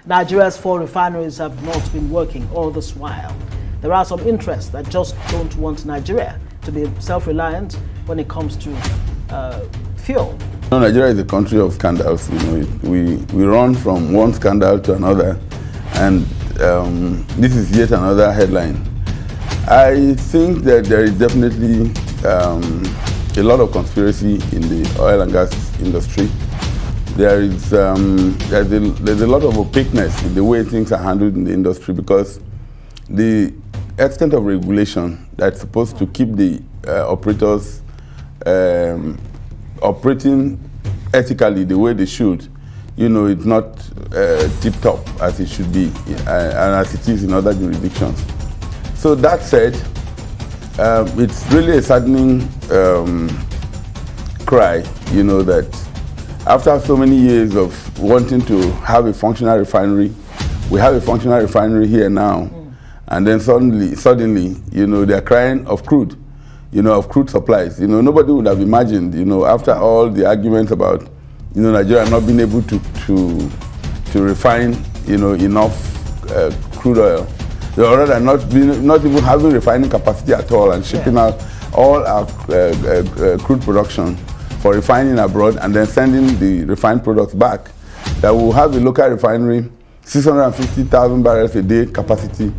Nigeria's 4 refineries have not been working all this while. There are some interests that just don't want Nigeria to be self-reliant when it comes to fuel. No, Nigeria is a country of scandals. We run from one scandal to another, and this is yet another headline. I think that there is definitely a lot of conspiracy in the oil and gas industry. There's a lot of opaqueness in the way things are handled in the industry, because the extent of regulation that's supposed to keep the operators operating ethically the way they should, it's not tip-top as it should be, and as it is in other jurisdictions. So that said, it's really a saddening cry, that after so many years of wanting to have a functional refinery, we have a functional refinery here now, and then suddenly, they're crying of crude, of crude supplies. Nobody would have imagined, after all the arguments about, Nigeria not being able to refine, enough crude oil, or rather not even having refining capacity at all, and shipping out all our crude production for refining abroad and then sending the refined products back, that will have a local refinery, 650,000 barrels a day capacity,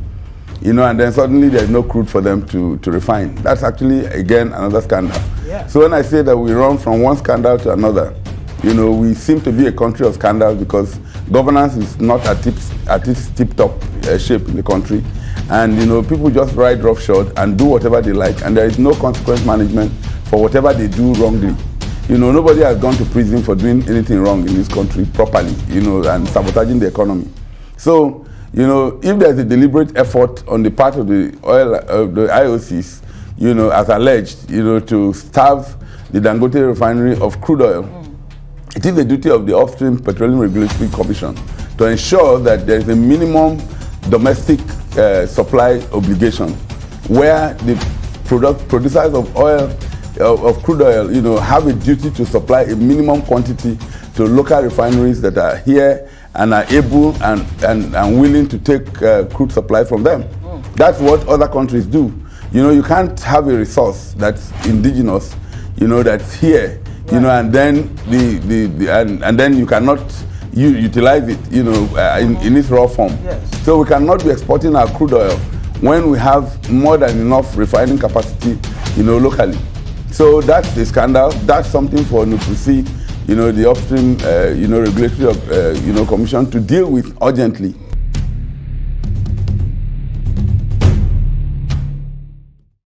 and then suddenly there's no crude for them to refine. That's actually, again, another scandal. Yeah. So when I say that we run from one scandal to another, we seem to be a country of scandals, because governance is not at its tip-top shape in the country. And, people just ride roughshod and do whatever they like, and there is no consequence management for whatever they do wrongly. Nobody has gone to prison for doing anything wrong in this country properly, and sabotaging the economy. So, if there's a deliberate effort on the part of the IOCs, as alleged, to starve the Dangote Refinery of crude oil, it is the duty of the Upstream Petroleum Regulatory Commission to ensure that there is a minimum domestic supply obligation, where the producers of oil, of crude oil, have a duty to supply a minimum quantity to local refineries that are here and are able and willing to take crude supply from them. That's what other countries do. You can't have a resource that's indigenous, that's here, and then and then you cannot utilize it, in its raw form. Yes. So we cannot be exporting our crude oil when we have more than enough refining capacity, locally. So that's the scandal. That's something for NUPC, the Upstream, Regulatory, Commission to deal with urgently.